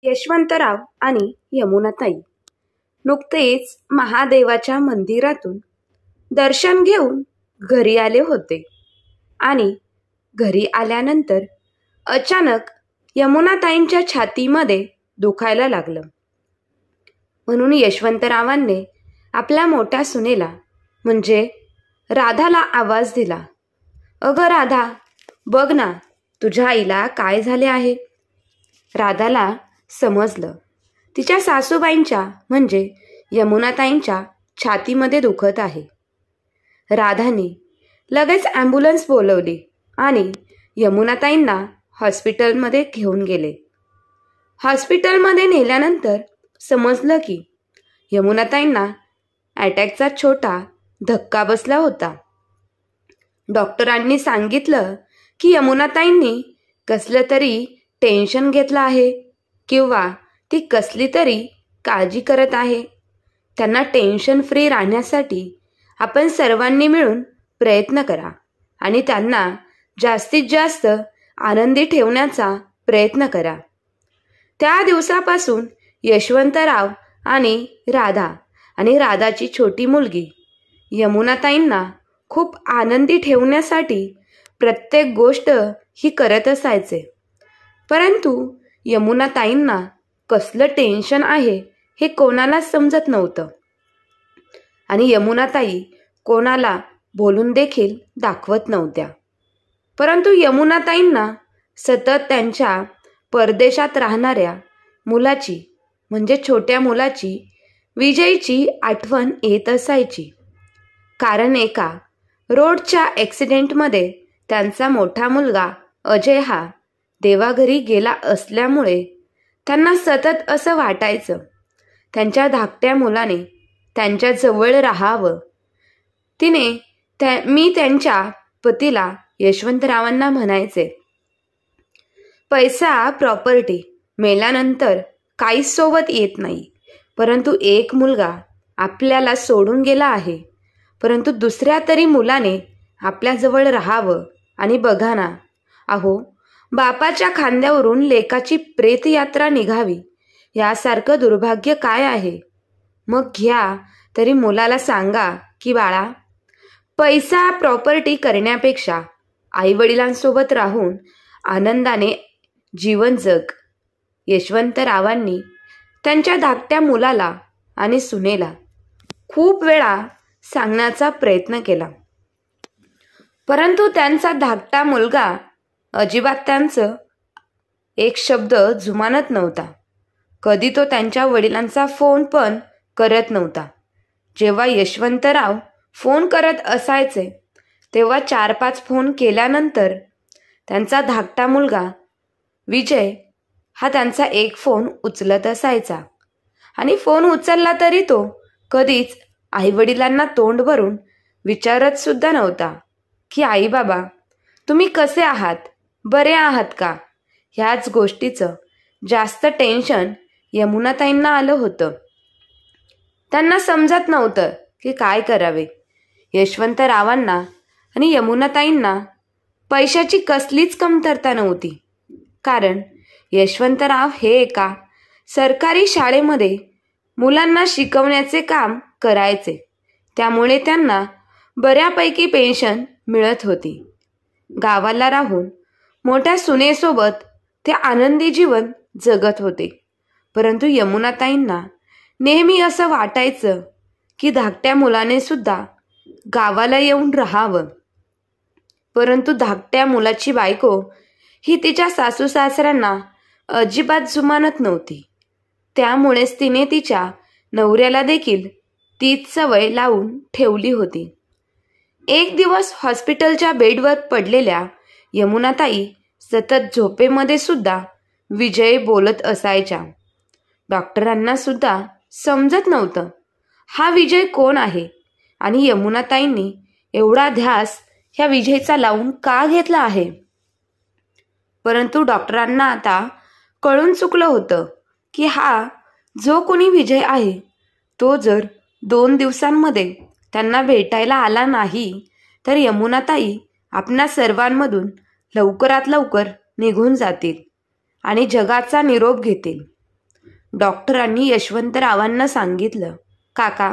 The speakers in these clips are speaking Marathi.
यशवंतराव आणि यमुनाताई नुकतेच महादेवाच्या मंदिरातून दर्शन घेऊन घरी आले होते आणि घरी आल्यानंतर अचानक यमुनाताईंच्या छातीमध्ये दुखायला लागलं. म्हणून यशवंतरावांनी आपल्या मोठ्या सुनेला म्हणजे राधाला आवाज दिला, "अगं राधा, बघ ना तुझ्या आईला काय झाले आहे." राधाला समजलं तिच्या सासूबाईंच्या म्हणजे यमुनाताईंच्या छातीमध्ये दुखत आहे. राधाने लगेच ॲम्ब्युलन्स बोलवली आणि यमुनाताईंना हॉस्पिटलमध्ये घेऊन गेले. हॉस्पिटलमध्ये नेल्यानंतर समजलं की यमुनाताईंना अटॅकचा छोटा धक्का बसला होता. डॉक्टरांनी सांगितलं की यमुनाताईंनी कसलं तरी टेन्शन घेतलं आहे किंवा ती कसली तरी काळजी करत आहे. त्यांना टेन्शन फ्री राहण्यासाठी आपण सर्वांनी मिळून प्रयत्न करा आणि त्यांना जास्तीत जास्त आनंदी ठेवण्याचा प्रयत्न करा. त्या दिवसापासून यशवंतराव आणि राधा आणि राधाची छोटी मुलगी यमुनाताईंना खूप आनंदी ठेवण्यासाठी प्रत्येक गोष्ट ही करत असायचे. परंतु यमुनाताईंना कसलं टेन्शन आहे हे कोणालाच समजत नव्हतं आणि यमुनाताई कोणाला बोलून देखील दाखवत नव्हत्या. परंतु यमुनाताईंना सतत त्यांच्या परदेशात राहणाऱ्या मुलाची म्हणजे छोट्या मुलाची विजयची आठवण येत असायची. कारण एका रोडच्या ॲक्सिडेंटमध्ये त्यांचा मोठा मुलगा अजय हा देवाघरी गेला असल्यामुळे त्यांना सतत असं वाटायचं त्यांच्या धाकट्या मुलाने त्यांच्या जवळ राहावं. मी त्यांच्या पतीला यशवंतरावांना म्हणायचे, पैसा प्रॉपर्टी मेल्यानंतर काहीच सोबत येत नाही, परंतु एक मुलगा आपल्याला सोडून गेला आहे, परंतु दुसऱ्या तरी मुलाने आपल्याजवळ राहावं. आणि बघा ना, अहो बापाच्या खांद्यावरून लेकाची प्रेतयात्रा निघावी यासारखं दुर्भाग्य काय आहे. मग घ्या तरी मुलाला सांगा की बाळा, पैसा प्रॉपर्टी करण्यापेक्षा आईवडिलांसोबत राहून आनंदाने जीवन जग. यशवंतरावांनी त्यांच्या धाकट्या मुलाला आणि सुनेला खूप वेळा सांगण्याचा प्रयत्न केला, परंतु त्यांचा धाकटा मुलगा अजिबात त्यांचं एक शब्द जुमानत नव्हता. कधी तो त्यांच्या वडिलांचा फोन पण करत नव्हता. जेव्हा यशवंतराव फोन करत असायचे तेव्हा 4-5 फोन केल्यानंतर त्यांचा धाकटा मुलगा विजय हा त्यांचा एक फोन उचलत असायचा आणि फोन उचलला तरी तो कधीच आईवडिलांना तोंड भरून विचारत सुद्धा नव्हता की आई बाबा तुम्ही कसे आहात, बरे आहात का. ह्याच गोष्टीचं जास्त टेन्शन यमुनाताईंना आलं होतं. त्यांना समजत नव्हतं की काय करावे. यशवंतरावांना आणि यमुनाताईंना पैशाची कसलीच कमतरता नव्हती, कारण यशवंतराव हे एका सरकारी शाळेमध्ये मुलांना शिकवण्याचे काम करायचे. त्यामुळे त्यांना बऱ्यापैकी पेन्शन मिळत होती. गावाला राहून मोठ्या सुनेसोबत ते आनंदी जीवन जगत होते. परंतु यमुनाताईंना नेहमी असं वाटायचं की धाकट्या मुलाने सुद्धा गावाला येऊन राहावं. परंतु धाकट्या मुलाची बायको ही तिच्या सासू सासऱ्यांना अजिबात जुमानत नव्हती. त्यामुळेच तिने तिच्या नवऱ्याला देखील तीच सवय लावून ठेवली होती. एक दिवस हॉस्पिटलच्या बेडवर पडलेल्या यमुनाताई सतत झोपेमध्ये सुद्धा विजय बोलत असायच्या. डॉक्टरांना सुद्धा समजत नव्हतं हा विजय कोण आहे आणि यमुनाताईंनी एवढा ध्यास ह्या विजयचा लावून का घेतला आहे. परंतु डॉक्टरांना आता कळून चुकलं होतं की हा जो कोणी विजय आहे तो जर 2 दिवसांमध्ये त्यांना भेटायला आला नाही तर यमुनाताई आपणा सर्वांमधून लवकरात लवकर निघून जातील आणि जगाचा निरोप घेतील. डॉक्टरांनी यशवंतरावांना सांगितलं, काका,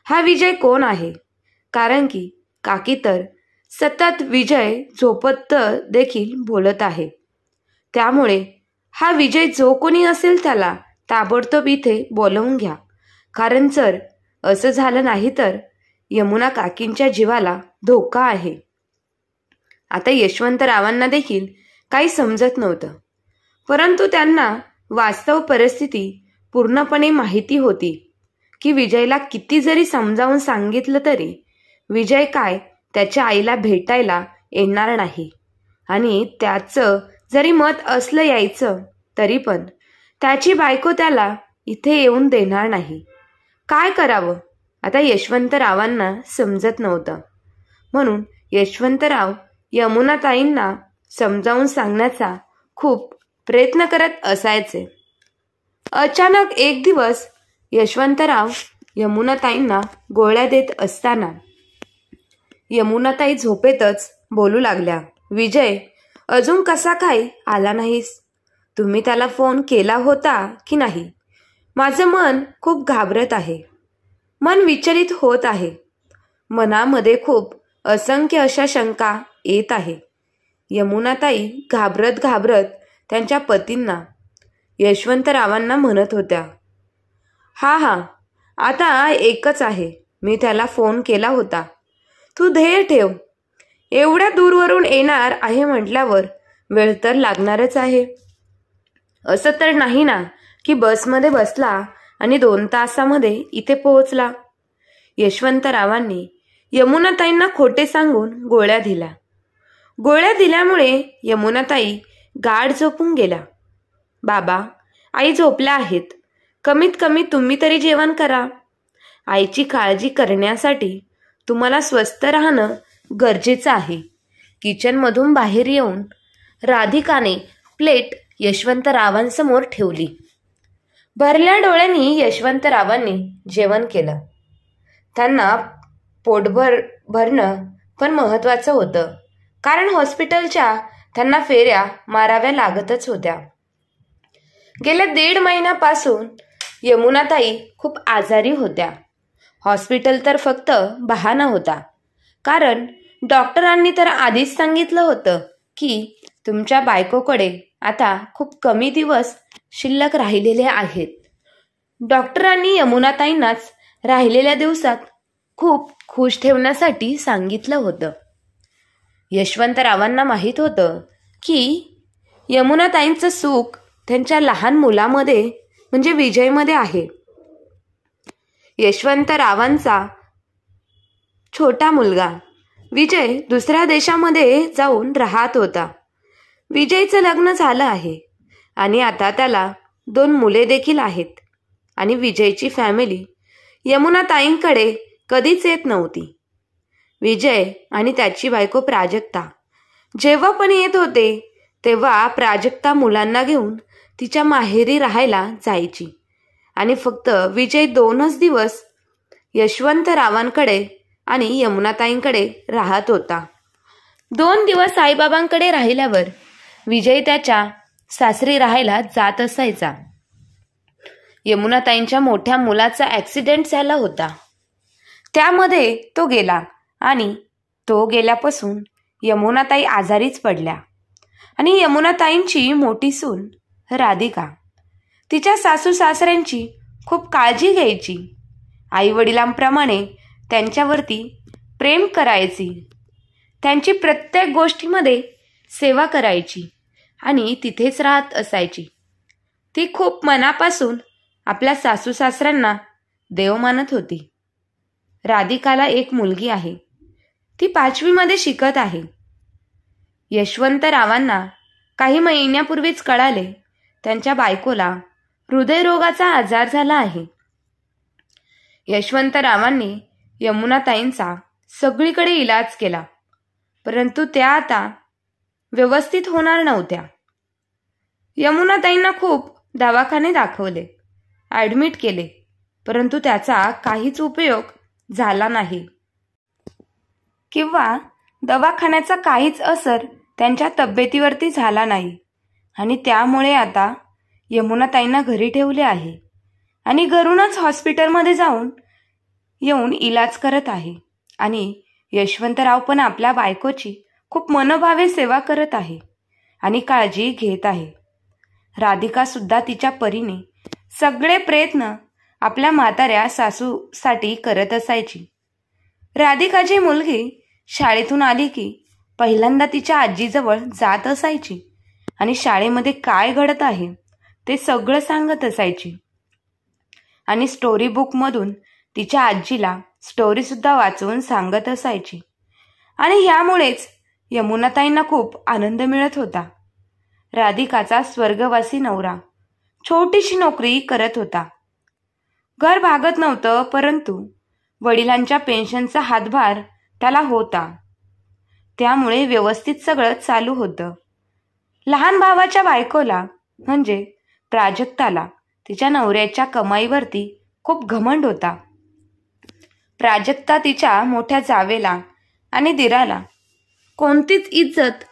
हा विजय कोण आहे? कारण की काकी तर सतत विजय झोपत देखील बोलत आहे. त्यामुळे हा विजय जो कोणी असेल त्याला ताबडतोब इथे बोलवून घ्या, कारण जर असं झालं नाही तर यमुना काकींच्या जीवाला धोका आहे. आता यशवंतरावांना देखील काही समजत नव्हतं, परंतु त्यांना वास्तव परिस्थिती पूर्णपणे माहिती होती की विजयला किती जरी समजावून सांगितलं तरी विजय काय त्याच्या आईला भेटायला येणार नाही, आणि त्याचं जरी मत असलं यायचं तरी पण त्याची बायको त्याला इथे येऊन देणार नाही. काय करावं आता यशवंतरावांना समजत नव्हतं. म्हणून यशवंतराव यमुनाताईंना समजावून सांगण्याचा खूप प्रयत्न करत असायचे. अचानक एक दिवस यशवंतराव यमुनाताईंना गोळ्या देत असताना यमुनाताई झोपेतच बोलू लागल्या, विजय अजून कसा काय आला नाहीस? तुम्ही त्याला फोन केला होता की नाही? माझं मन खूप घाबरत आहे, मन विचलित होत आहे, मनामध्ये खूप असंख्य अशा शंका येत आहे. यमुनाताई घाबरत घाबरत त्यांच्या पतींना यशवंतरावांना म्हणत होत्या, हा आता एकच आहे, मी त्याला फोन केला होता, तू धैर्य ठेव. एवढ्या दूरवरून येणार आहे म्हटल्यावर वेळ तर लागणारच आहे. असं तर नाही ना की बसमध्ये बसला आणि 2 तासामध्ये इथे पोहोचला. यशवंतरावांनी यमुनाताईंना खोटे सांगून गोळ्या दिल्या. गोळ्या दिल्यामुळे यमुनाताई गाढ झोपून गेल्या. बाबा, आई झोपल्या आहेत, कमीत कमी तुम्ही तरी जेवण करा. आईची काळजी करण्यासाठी तुम्हाला स्वस्थ राहणं गरजेचं आहे. किचनमधून बाहेर येऊन राधिकाने प्लेट यशवंतरावांसमोर ठेवली. भरल्या डोळ्यांनी यशवंतरावांनी जेवण केलं. त्यांना पोटभर भरणं पण महत्त्वाचं होतं, कारण हॉस्पिटलच्या त्यांना फेऱ्या माराव्या लागतच होत्या. गेल्या 1.5 महिन्यापासून यमुनाताई खूप आजारी होत्या. हॉस्पिटल तर फक्त बहाणा होता, कारण डॉक्टरांनी तर आधीच सांगितलं होतं की तुमच्या बायकोकडे आता खूप कमी दिवस शिल्लक राहिलेले आहेत. डॉक्टरांनी यमुनाताईंनाच राहिलेल्या दिवसात खूप खुश ठेवण्यासाठी सांगितलं होतं. यशवंतरावांना माहीत होतं की यमुनाताईंचं सुख त्यांच्या लहान मुलामध्ये म्हणजे विजयमध्ये आहे. यशवंतरावांचा छोटा मुलगा विजय दुसऱ्या देशामध्ये जाऊन राहत होता. विजयचं लग्न झालं आहे आणि आता त्याला 2 मुले देखील आहेत, आणि विजयची फॅमिली यमुनाताईंकडे कधीच येत नव्हती. विजय आणि त्याची बायको प्राजक्ता जेव्हा पण येत होते तेव्हा प्राजक्ता मुलांना घेऊन तिच्या माहेरी राहायला जायची, आणि फक्त विजय 2च दिवस यशवंतरावांकडे आणि यमुनाताईंकडे राहत होता. 2 दिवस आईबाबांकडे राहिल्यावर विजय त्याच्या सासरी राहायला जात असायचा. यमुनाताईंच्या मोठ्या मुलाचा ॲक्सिडेंट झाला होता, त्यामध्ये तो गेला, आणि तो गेल्यापासून यमुनाताई आजारीच पडल्या. आणि यमुनाताईंची मोठी सून राधिका तिच्या सासू सासऱ्यांची खूप काळजी घ्यायची. आईवडिलांप्रमाणे त्यांच्यावरती प्रेम करायची, त्यांची प्रत्येक गोष्टीमध्ये सेवा करायची आणि तिथेच राहत असायची. ती खूप मनापासून आपल्या सासू सासऱ्यांना देव मानत होती. राधिकाला एक मुलगी आहे, ती 5वी शिकत आहे. यशवंतरावांना काही महिन्यापूर्वीच कळाले त्यांच्या बायकोला हृदयरोगाचा आजार झाला आहे. यशवंतरावांनी यमुनाताईंचा सगळीकडे इलाज केला, परंतु त्या आता व्यवस्थित होणार नव्हत्या. यमुनाताईंना खूप दवाखाने दाखवले, ॲडमिट केले, परंतु त्याचा काहीच उपयोग झाला नाही, किंवा दवाखान्याचा काहीच असर त्यांच्या तब्येतीवरती झाला नाही, आणि त्यामुळे आता यमुनाताईंना घरी ठेवले आहे. आणि घरूनच हॉस्पिटलमध्ये येऊन इलाज करत आहे. आणि यशवंतराव पण आपल्या बायकोची खूप मनोभावे सेवा करत आहे आणि काळजी घेत आहे. राधिका सुद्धा तिच्या परीने सगळे प्रयत्न आपल्या म्हाताऱ्या सासूसाठी करत असायची. राधिकाची मुलगी शाळेतून आली की पहिल्यांदा तिच्या आजीजवळ जात असायची आणि शाळेमध्ये काय घडत आहे ते सगळं सांगत असायची. आणि स्टोरी बुकमधून तिच्या आजीला स्टोरी सुद्धा वाचवून सांगत असायची. आणि ह्यामुळेच यमुनाताईंना खूप आनंद मिळत होता. राधिकाचा स्वर्गवासी नवरा छोटीशी नोकरी करत होता. घर भागत नव्हतं, परंतु वडिलांच्या पेन्शनचा हातभार त्याला होता. त्यामुळे व्यवस्थित सगळं चालू होतं. लहान भावाच्या बायकोला म्हणजे प्राजक्ताला तिच्या नवऱ्याच्या कमाईवरती खूप घमंड होता. प्राजक्ता तिच्या मोठ्या जावेला आणि दिराला कोणतीच इज्जत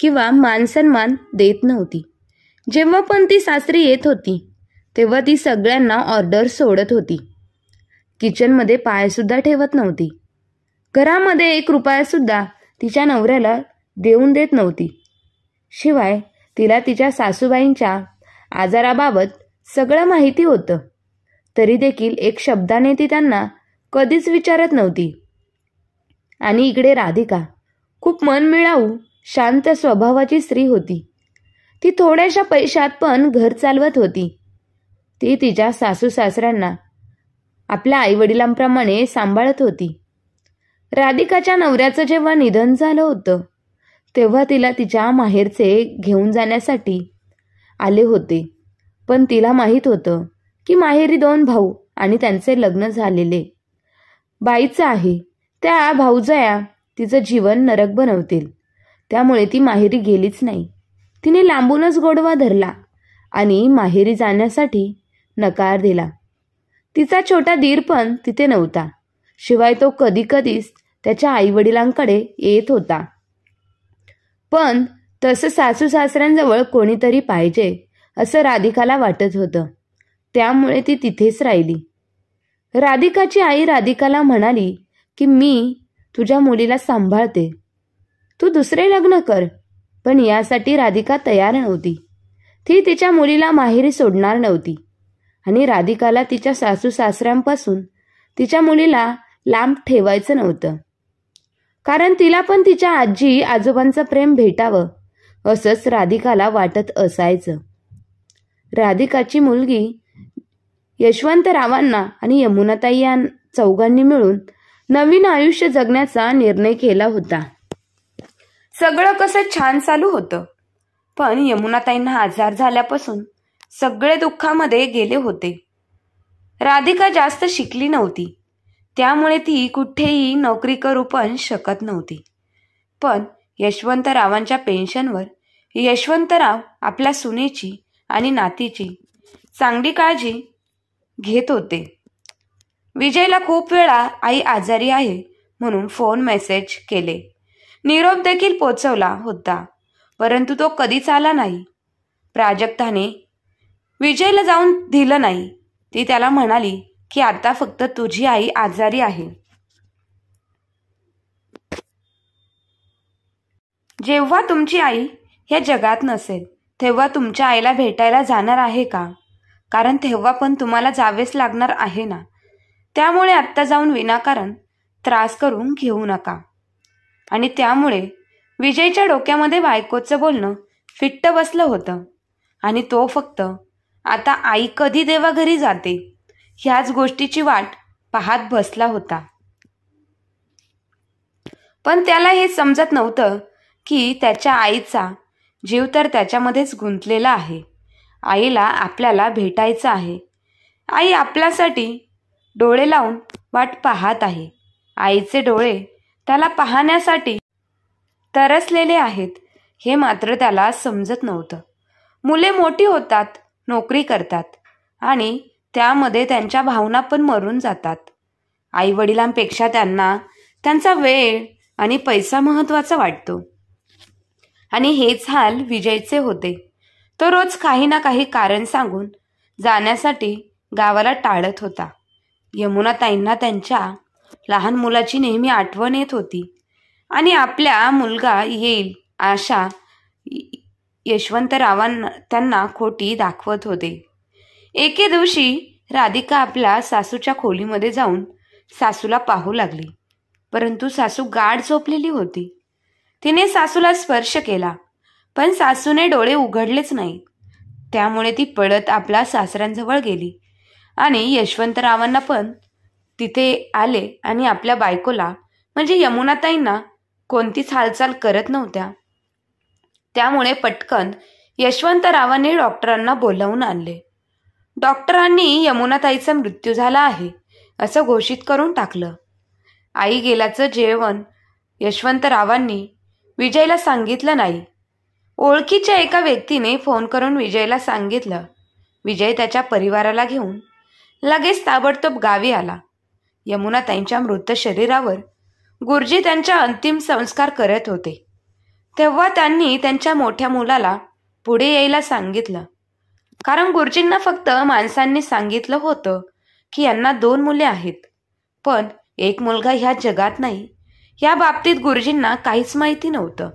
किंवा मानसन्मान देत नव्हती. जेव्हा पण ती सासरी येत होती तेव्हा ती सगळ्यांना ऑर्डर सोडत होती. किचनमध्ये पायसुद्धा ठेवत नव्हती. घरामध्ये 1 रुपयासुद्धा तिच्या नवऱ्याला देऊन देत नव्हती. शिवाय तिला तिच्या सासूबाईंच्या आजाराबाबत सगळं माहिती होतं, तरी देखील एक शब्दाने ती त्यांना कधीच विचारत नव्हती. आणि इकडे राधिका खूप मनमिळाऊ शांत स्वभावाची स्त्री होती. ती थोड्याशा पैशात पण घर चालवत होती. ती तिच्या सासू सासऱ्यांना आपल्या आईवडिलांप्रमाणे सांभाळत होती. राधिकाच्या नवऱ्याचं जेव्हा निधन झालं होतं तेव्हा तिला तिच्या माहेरचे घेऊन जाण्यासाठी आले होते. पण तिला माहीत होतं की माहेरी 2 भाऊ आणि त्यांचे लग्न झालेले बाईचं आहे. त्या भाऊजया तिचं जीवन नरक बनवतील. त्यामुळे ती माहेरी गेलीच नाही. तिने लांबूनच गोडवा धरला आणि माहेरी जाण्यासाठी नकार दिला. तिचा छोटा दीर पण तिथे नव्हता. शिवाय तो कधीच त्याच्या आईवडिलांकडे येत होता. पण तसं सासू सासऱ्यांजवळ कोणीतरी पाहिजे असं राधिकाला वाटत होतं. त्यामुळे ती तिथेच राहिली. राधिकाची आई राधिकाला म्हणाली की मी तुझ्या मुलीला सांभाळते, तू दुसरे लग्न कर. पण यासाठी राधिका तयार नव्हती. ती तिच्या मुलीला माहेरी सोडणार नव्हती आणि राधिकाला तिच्या सासू सासऱ्यांपासून तिच्या मुलीला लांब ठेवायचं नव्हतं. कारण तिला पण तिच्या आजी आजोबांचं प्रेम भेटावं असंच राधिकाला वाटत असायचं. राधिकाची मुलगी यशवंतरावांना आणि यमुनाताई या चौघांनी मिळून नवीन आयुष्य जगण्याचा निर्णय केला होता. सगळं कसं छान चालू होतं. पण यमुनाताईंना आजार झाल्यापासून सगळे दुःखामध्ये गेले होते. राधिका जास्त शिकली नव्हती, त्यामुळे ती कुठेही नोकरी करू पण शकत नव्हती. पण यशवंतरावांच्या पेन्शनवर यशवंतराव आपल्या सुनेची आणि नातीची चांगली काळजी घेत होते. विजयला खूप वेळा आई आजारी आहे म्हणून फोन मेसेज केले, निरोप देखील पोचवला होता, परंतु तो कधीच आला नाही. प्राजक्ताने विजयला जाऊन दिलं नाही. ती त्याला म्हणाली की आता फक्त तुझी आई आजारी आहे. जेव्हा तुमची आई या जगात नसेल तेव्हा तुमच्या आईला भेटायला जाणार आहे का? कारण तेव्हा पण तुम्हाला जावेच लागणार आहे ना. त्यामुळे आत्ता जाऊन विनाकारण त्रास करून घेऊ नका. आणि त्यामुळे विजयच्या डोक्यामध्ये बायकोचं बोलणं फिट्ट बसलं होतं आणि तो फक्त आता आई कधी देवाघरी जाते ह्याच गोष्टीची वाट पाहत बसला होता. पण त्याला हे समजत नव्हतं की त्याच्या आईचा जीव तर त्याच्यामध्येच गुंतलेला आहे. आईला आपल्याला भेटायचं आहे. आई आपल्यासाठी डोळे लावून वाट पाहत आहे. आईचे डोळे त्याला पाहण्यासाठी तरसलेले आहेत हे मात्र त्याला समजत नव्हतं. मुले मोठी होतात, नोकरी करतात आणि त्यामध्ये त्यांच्या भावना पण मरून जातात. आईवडिलांपेक्षा त्यांना त्यांचा वेळ आणि पैसा महत्त्वाचा वाटतो. आणि हेच हाल विजयचे होते. तो रोज काही ना काही कारण सांगून जाण्यासाठी गावाला टाळत होता. यमुनाताईंना त्यांच्या लहान मुलाची नेहमी आठवण येत होती आणि आपल्या मुलगा येईल आशा यशवंतरावांना त्यांना खोटी दाखवत होते. एके दिवशी राधिका आपल्या सासूच्या खोलीमध्ये जाऊन सासूला पाहू लागली, परंतु सासू गाढ झोपलेली होती. तिने सासूला स्पर्श केला, पण सासूने डोळे उघडलेच नाही. त्यामुळे ती पळत आपल्या सासऱ्यांजवळ गेली आणि यशवंतरावांना पण तिथे आले आणि आपल्या बायकोला म्हणजे यमुनाताईंना कोणतीच हालचाल करत नव्हत्या. त्यामुळे पटकन यशवंतरावांनी डॉक्टरांना बोलावून आणले. डॉक्टरांनी यमुनाताईचा मृत्यू झाला आहे असं घोषित करून टाकलं. आई गेल्याचं जेवण यशवंतरावांनी विजयला सांगितलं नाही. ओळखीच्या एका व्यक्तीने फोन करून विजयला सांगितलं. विजय त्याच्या परिवाराला घेऊन लगेच ताबडतोब गावी आला. यमुनाताईंच्या मृत शरीरावर गुरुजी त्यांच्या अंतिम संस्कार करत होते. तेव्हा त्यांनी त्यांच्या मोठ्या मुलाला पुढे यायला सांगितलं, कारण गुरुजींना फक्त माणसांनी सांगितलं होतं की यांना 2 मुले आहेत, पण एक मुलगा ह्या जगात नाही या बाबतीत गुरुजींना काहीच माहिती नव्हतं.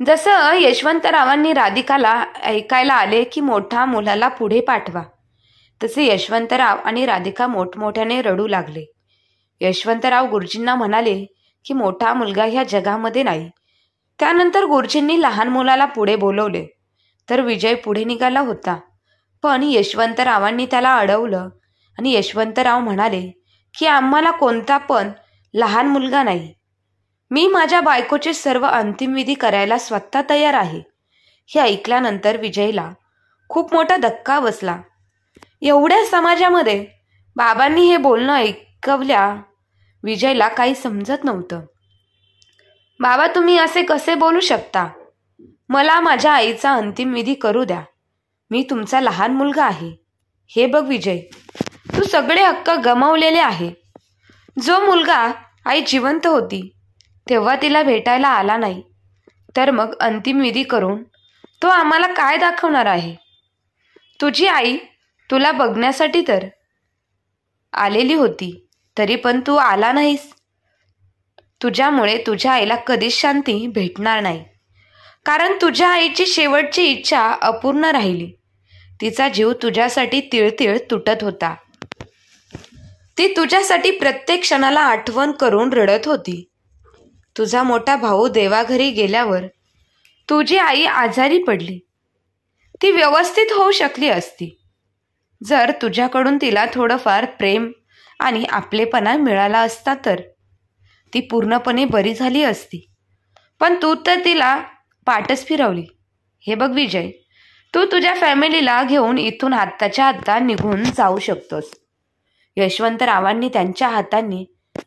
जसं यशवंतरावांनी राधिकाला ऐकायला आले की मोठ्या मुलाला पुढे पाठवा, तसे यशवंतराव आणि राधिका मोठमोठ्याने रडू लागले. यशवंतराव गुरुजींना म्हणाले की मोठा मुलगा ह्या जगामध्ये नाही. त्यानंतर गुरुजींनी लहान मुलाला पुढे बोलवले, तर विजय पुढे निघाला होता, पण यशवंतरावांनी त्याला अडवलं आणि यशवंतराव म्हणाले की आम्हाला कोणता पण लहान मुलगा नाही. मी माझ्या बायकोचे सर्व अंतिम विधी करायला स्वतः तयार आहे. हे ऐकल्यानंतर विजयला खूप मोठा धक्का बसला. एवढ्या समाजामध्ये बाबांनी हे बोलणं ऐकवल्या विजयला काही समजत नव्हतं. बाबा, तुम्ही असे कसे बोलू शकता? मला माझ्या आईचा अंतिम विधी करू द्या. मी तुमचा लहान मुलगा आहे. हे बघ विजय, तू सगळे हक्क गमावलेले आहे. जो मुलगा आई जिवंत होती तेव्हा तिला भेटायला आला नाही, तर मग अंतिम विधी करून तो आम्हाला काय दाखवणार आहे? तुझी आई तुला बघण्यासाठी तर आलेली होती, तरी पण तू आला नाहीस. तुझ्यामुळे तुझ्या आईला कधीच शांती भेटणार नाही, कारण तुझ्या आईची शेवटची इच्छा अपूर्ण राहिली. तिचा जीव तुझ्यासाठी तिळतिळ तुटत होता. ती तुझ्यासाठी प्रत्येक क्षणाला आठवण करून रडत होती. तुझा मोठा भाऊ देवाघरी गेल्यावर तुझी आई आजारी पडली. ती व्यवस्थित होऊ शकली असती जर तुझ्याकडून तिला थोडंफार प्रेम आणि आपलेपणा मिळाला असता, तर ती पूर्णपणे बरी झाली असती. पण तू तर तिला पाठच फिरवली. हे बघ विजय, तू तुझ्या फॅमिलीला घेऊन इथून आत्ताच्या आत्ता निघून जाऊ शकतोस. यशवंतरावांनी त्यांच्या हातांनी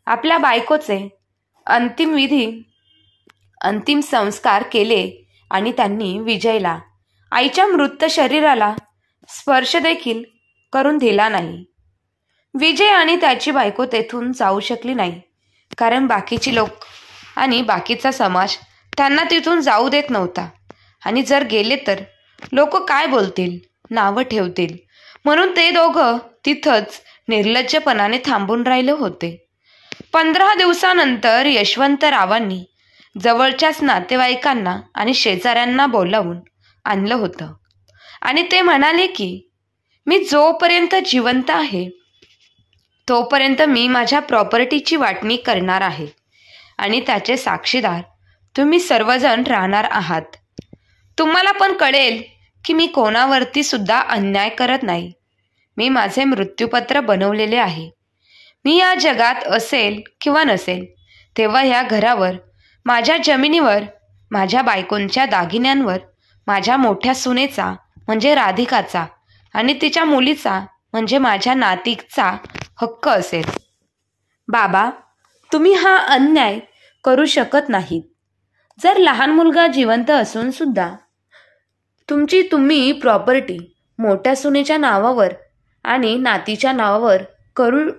आपल्या बायकोचे अंतिम संस्कार केले आणि त्यांनी विजयला आईच्या मृत शरीराला स्पर्श देखील करून दिला नाही. विजय आणि त्याची बायको तेथून जाऊ शकली नाही, कारण बाकीचे लोक आणि बाकीचा समाज त्यांना तिथून जाऊ देत नव्हता. आणि जर गेले तर लोक काय बोलतील, नावं ठेवतील, म्हणून ते दोघं तिथंच निर्लज्जपणाने थांबून राहिले होते. 15 दिवसानंतर यशवंतरावांनी जवळच्याच नातेवाईकांना आणि शेजाऱ्यांना बोलावून आणलं होतं आणि ते म्हणाले की मी जोपर्यंत जिवंत आहे तोपर्यंत मी माझ्या प्रॉपर्टीची वाटणी करणार आहे आणि त्याचे साक्षीदार तुम्ही सर्वजण राहणार आहात. तुम्हाला पण कळेल की मी कोणावरती सुद्धा अन्याय करत नाही. मी माझे मृत्यूपत्र बनवलेले आहे. मी या जगात असेल किंवा नसेल तेव्हा या घरावर, माझ्या जमिनीवर, माझ्या बायकोंच्या दागिन्यांवर माझ्या मोठ्या सुनेचा म्हणजे राधिकाचा आणि तिच्या मुलीचा म्हणजे माझ्या नातीचा हक्क असेल. बाबा, तुम्ही हा अन्याय करू शकत नाहीत. जर लहान मुलगा जिवंत असून सुद्धा तुम्ही प्रॉपर्टी मोठ्या सुनेच्या नावावर आणि नातीच्या नावावर करू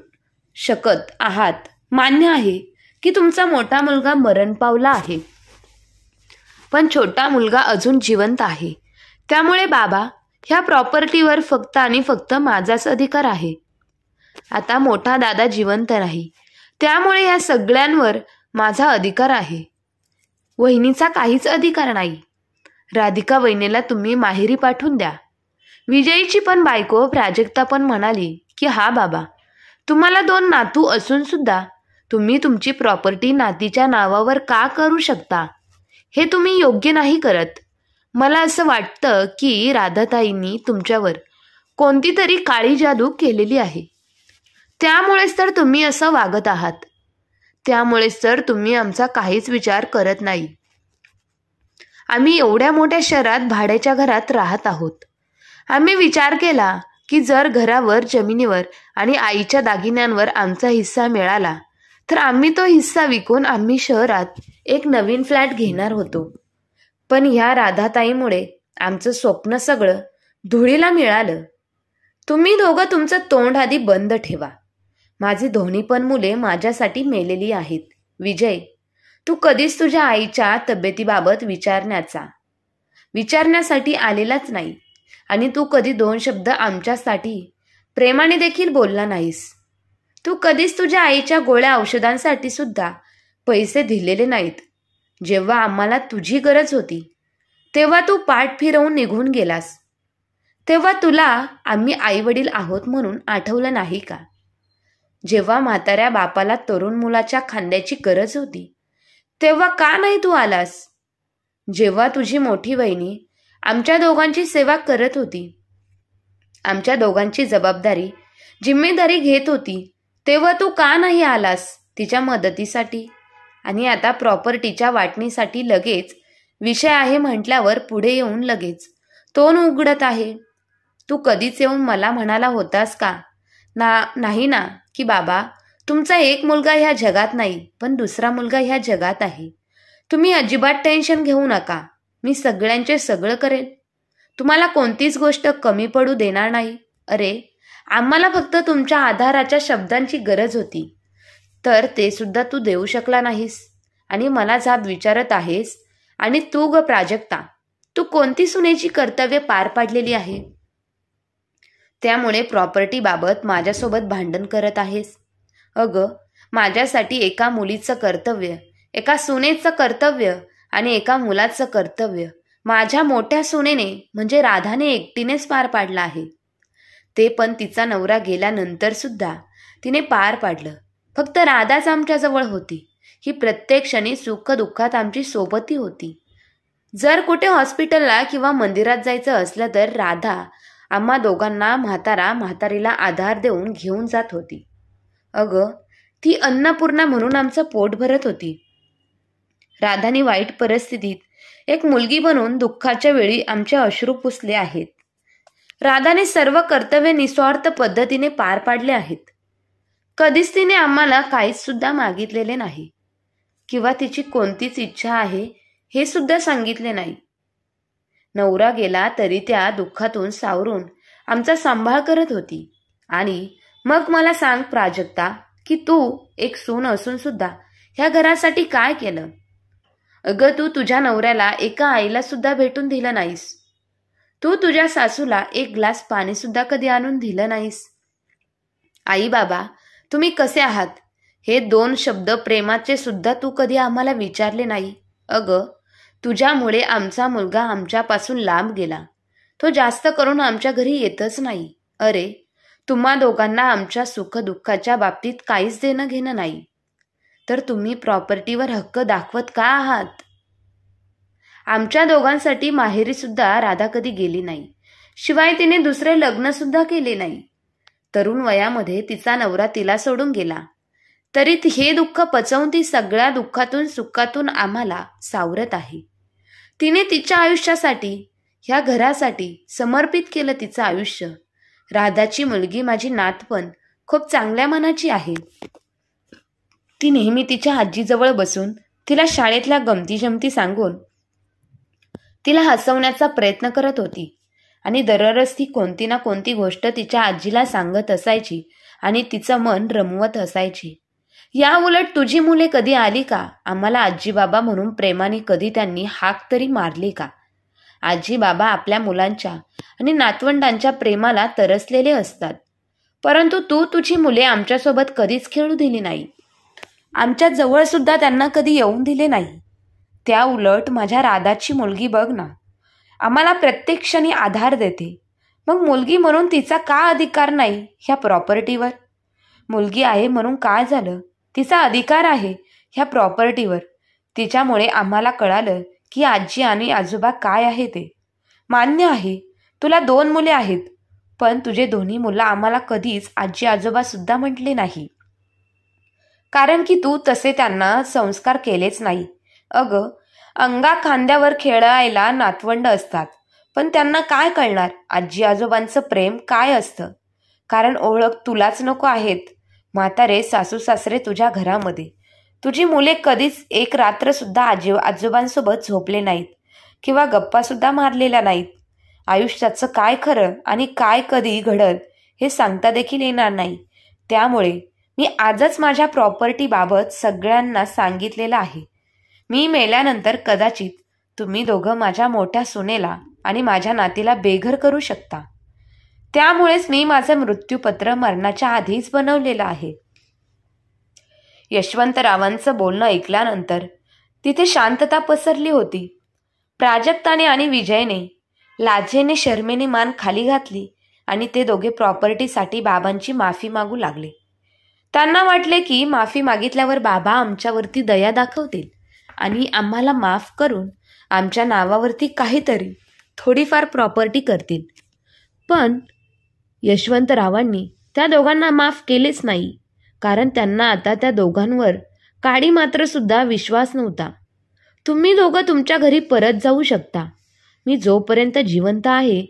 शकत आहात. मान्य आहे की तुमचा मोठा मुलगा मरण पावला आहे, पण छोटा मुलगा अजून जिवंत आहे. त्यामुळे बाबा, ह्या प्रॉपर्टीवर फक्त आणि फक्त माझाच अधिकार आहे. आता मोठा दादा जिवंत नाही, त्यामुळे या सगळ्यांवर माझा अधिकार आहे. वहिनीचा काहीच अधिकार नाही. राधिका वहिनीला तुम्ही माहेरी पाठवून द्या. विजयची पण बायको प्राजक्ता पण म्हणाली की हा बाबा, तुम्हाला 2 नातू असून सुद्धा तुम्ही तुमची प्रॉपर्टी नातीच्या नावावर का करू शकता? हे तुम्ही योग्य नाही करत. मला असं वाटतं की राधाताईंनी तुमच्यावर कोणती तरी काळी जादू केलेली आहे. त्यामुळेच तर तुम्ही असं वागत आहात. त्यामुळेच तर तुम्ही आमचा काहीच विचार करत नाही. आम्ही एवढ्या मोठ्या शहरात भाड्याच्या घरात राहत आहोत. आम्ही विचार केला की जर घरावर, जमिनीवर आणि आईच्या दागिन्यांवर आमचा हिस्सा मिळाला तर आम्ही तो हिस्सा विकून आम्ही शहरात एक नवीन फ्लॅट घेणार होतो. पण ह्या राधाताईमुळे आमचं स्वप्न सगळं धुळीला मिळालं. तुम्ही दोघं तुमचं तोंड आधी बंद ठेवा. माझी दोन्ही पण मुले माझ्यासाठी मेलेली आहेत. विजय, तू कधीच तुझ्या आईच्या तब्येतीबाबत विचारण्यासाठी आलेलाच नाही आणि तू कधी 2 शब्द आमच्यासाठी प्रेमाने देखील बोलला नाहीस. तू कधीच तुझ्या आईच्या गोळ्या औषधांसाठी सुद्धा पैसे दिलेले नाहीत. जेव्हा आम्हाला तुझी गरज होती तेव्हा तू पाठ फिरवून निघून गेलास. तेव्हा तुला आम्ही आईवडील आहोत म्हणून आठवलं नाही का? जेव्हा म्हाताऱ्या बापाला तरुण मुलाच्या खांद्याची गरज होती तेव्हा का नाही तू आलास? जेव्हा तुझी मोठी वहिनी आमच्या दोघांची सेवा करत होती, आमच्या दोघांची जिम्मेदारी घेत होती, तेव्हा तू का नाही आलास तिच्या मदतीसाठी? आणि आता प्रॉपर्टीच्या वाटणीसाठी लगेच विषय आहे म्हटल्यावर पुढे येऊन लगेच तोंड उघडत आहे. तू कधीच येऊन मला म्हणाला होतास का नाही ना की बाबा, तुमचा एक मुलगा ह्या जगात नाही पण दुसरा मुलगा ह्या जगात आहे. तुम्ही अजिबात टेन्शन घेऊ नका. मी सगळ्यांचे सगळं करेन. तुम्हाला कोणतीच गोष्ट कमी पडू देणार नाही. अरे, आम्हाला फक्त तुमच्या आधाराच्या शब्दांची गरज होती, तर ते सुद्धा तू देऊ शकला नाहीस आणि मला जाब विचारत आहेस. आणि तू ग प्राजक्ता, तू कोणती सुनेची कर्तव्य पार पाडलेली आहे? त्यामुळे प्रॉपर्टीबाबत माझ्यासोबत भांडण करत आहेस? अगं, माझ्यासाठी एका मुलीचं कर्तव्य, एका सुनेचं कर्तव्य आणि एका मुलाचं कर्तव्य माझ्या मोठ्या सुनेने म्हणजे राधाने एकटीनेच पार पाडलं आहे. ते पण तिचा नवरा गेल्यानंतर सुद्धा तिने पार पाडलं. फक्त राधाच आमच्याजवळ होती. ही प्रत्येक क्षणी सुख दुःखात आमची सोबती होती. जर कुठे हॉस्पिटलला किंवा मंदिरात जायचं असलं तर राधा आम्हा दोघांना म्हातारीला आधार देऊन घेऊन जात होती. अगं, ती अन्नपूर्णा म्हणून आमचं पोट भरत होती. राधाने वाईट परिस्थितीत एक मुलगी बनून दुःखाच्या वेळी आमचे अश्रू पुसले आहेत. राधाने सर्व कर्तव्य निस्वार्थ पद्धतीने पार पाडले आहेत. कधीच तिने आम्हाला काहीच सुद्धा मागितलेले नाही किंवा तिची कोणतीच इच्छा आहे हे सुद्धा सांगितले नाही. नवरा गेला तरी त्या दुःखातून सावरून आमचा सांभाळ करत होती. आणि मग मला सांग प्राजक्ता, की तू एक सून असून सुद्धा ह्या घरासाठी काय केलं? अगं, तू तुझ्या नवऱ्याला एका आईला सुद्धा भेटून दिलं नाहीस. तू तुझ्या सासूला एक ग्लास पाणी सुद्धा कधी आणून दिलं नाहीस. आई बाबा, तुम्ही कसे आहात हे 2 शब्द प्रेमाचे सुद्धा तू कधी आम्हाला विचारले नाही. अगं, तुझ्यामुळे आमचा मुलगा आमच्यापासून लांब गेला. तो जास्त करून आमच्या घरी येतच नाही. अरे, तुम्हा दोघांना आमच्या सुखदुःखाच्या बाबतीत काहीच देणं घेणं नाही, तर तुम्ही प्रॉपर्टीवर हक्क दाखवत का आहात? आमच्या दोघांसाठी माहेरी सुद्धा राधा कधी गेली नाही. शिवाय तिने दुसरे लग्न सुद्धा केले नाही. तरुण वयामध्ये तिचा नवरा तिला सोडून गेला. तरी हे दुःख पचवून ती सगळ्या दुःखातून सुखातून आम्हाला सावरत आहे. तिने तिच्या आयुष्यासाठी, ह्या घरासाठी समर्पित केलं तिचं आयुष्य. राधाची मुलगी माझी नात पण खूप चांगल्या मनाची आहे. ती नेहमी तिच्या आजीजवळ बसून तिला शाळेतल्या गमती जमती सांगून तिला हसवण्याचा प्रयत्न करत होती आणि दररोज ती कोणती ना कोणती गोष्ट तिच्या आजीला सांगत असायची आणि तिचं मन रमवत असायची. या उलट तुझी मुले कधी आली का? आम्हाला आजी बाबा म्हणून प्रेमाने कधी त्यांनी हाक तरी मारली का? आजी बाबा आपल्या मुलांच्या आणि नातवंडांच्या प्रेमाला तरसलेले असतात. परंतु तू तुझी मुले आमच्यासोबत कधीच खेळू दिली नाही. आमच्या जवळ सुद्धा त्यांना कधी येऊन दिले नाही. त्या उलट माझ्या राधाची मुलगी बघ ना, आम्हाला प्रत्येक क्षणी आधार देते. मग मुलगी म्हणून तिचा का अधिकार नाही ह्या प्रॉपर्टीवर? मुलगी आहे म्हणून काय झालं, तिचा अधिकार आहे ह्या प्रॉपर्टीवर. तिच्यामुळे आम्हाला कळालं की आजी आणि आजोबा काय आहे ते. मान्य आहे तुला 2 मुले आहेत, पण तुझे दोन्ही मुलं आम्हाला कधीच आजी आजोबा सुद्धा म्हटले नाही, कारण की तू तसे त्यांना संस्कार केलेच नाही. अगं, अंगा खांद्यावर खेळायला नातवंड असतात, पण त्यांना काय कळणार आजी आजोबांचं प्रेम काय असतं. कारण ओळख तुलाच नको आहेत. म्हातारे सासू सासरे तुझ्या घरामध्ये, तुझी मुले कधीच एक रात्र सुद्धा आजोबांसोबत झोपले नाहीत किंवा गप्पा सुद्धा मारलेल्या नाहीत. आयुष्याचं काय खरं आणि काय कधी घडल हे सांगता देखील येणार नाही. त्यामुळे मी आजच माझ्या प्रॉपर्टीबाबत सगळ्यांना सांगितलेलं आहे. मी मेल्यानंतर कदाचित तुम्ही दोघं माझ्या मोठ्या सुनेला आणि माझ्या नातीला बेघर करू शकता. त्यामुळेच मी माझं मृत्यूपत्र मरणाच्या आधीच बनवलेलं आहे. यशवंतरावांचं बोलणं ऐकल्यानंतर तिथे शांतता पसरली होती. प्राजक्ताने आणि विजयने लाजेने शर्मेने मान खाली घातली आणि ते दोघे प्रॉपर्टीसाठी बाबांची माफी मागू लागले. त्यांना वाटले की माफी मागितल्यावर बाबा आमच्यावरती दया दाखवतील आणि आम्हाला माफ करून आमच्या नावावरती काहीतरी थोडीफार प्रॉपर्टी करतील. पण यशवंतरावांनी त्या दोघांना माफ केलेच नाही, कारण त्यांना आता त्या दोघांवर काडी मात्र सुद्धा विश्वास नव्हता. तुम्ही दोघं तुमच्या घरी परत जाऊ शकता. मी जोपर्यंत जिवंत आहे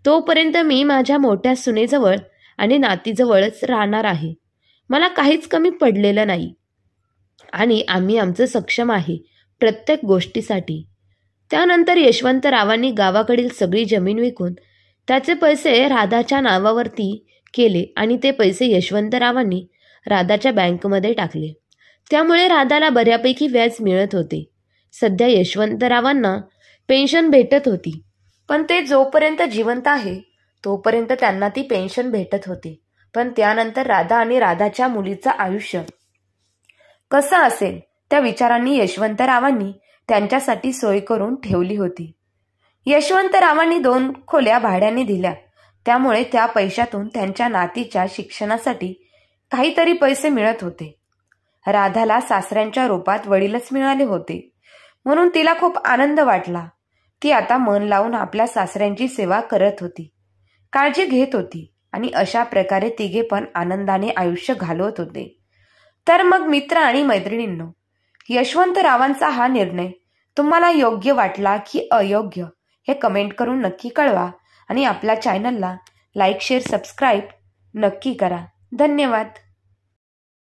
तोपर्यंत मी माझ्या मोठ्या सुनेजवळ आणि नातीजवळच राहणार आहे. मला काहीच कमी पडलेलं नाही आणि आम्ही आमचं सक्षम आहे प्रत्येक गोष्टीसाठी. त्यानंतर यशवंतरावांनी गावाकडील सगळी जमीन विकून त्याचे पैसे राधाच्या नावावरती केले आणि ते पैसे यशवंतरावांनी राधाच्या बँकमध्ये टाकले. त्यामुळे राधाला बऱ्यापैकी व्याज मिळत होते. सध्या यशवंतरावांना पेन्शन भेटत होती, पण ते जोपर्यंत जिवंत आहे तोपर्यंत त्यांना ती पेन्शन भेटत होती. पण त्यानंतर राधा आणि राधाच्या मुलीचं आयुष्य कसं असेल त्या विचारांनी यशवंतरावांनी त्यांच्यासाठी सोय करून ठेवली होती. यशवंतरावांनी 2 खोल्या भाड्याने दिल्या. त्यामुळे त्या पैशातून त्यांच्या नातीच्या शिक्षणासाठी काहीतरी पैसे मिळत होते. राधाला सासऱ्यांच्या रूपात वडीलच मिळाले होते, म्हणून तिला खूप आनंद वाटला. ती आता मन लावून आपल्या सासऱ्यांची सेवा करत होती, काळजी घेत होती आणि अशा प्रकारे तिघे पण आनंदाने आयुष्य घालवत होते. तर मग मित्र आणि मैत्रिणींनो, यशवंतरावांचा हा निर्णय तुम्हाला योग्य वाटला की अयोग्य हे कमेंट करून नक्की कळवा आणि आपल्या चॅनलला लाईक शेअर सबस्क्राईब नक्की करा. धन्यवाद.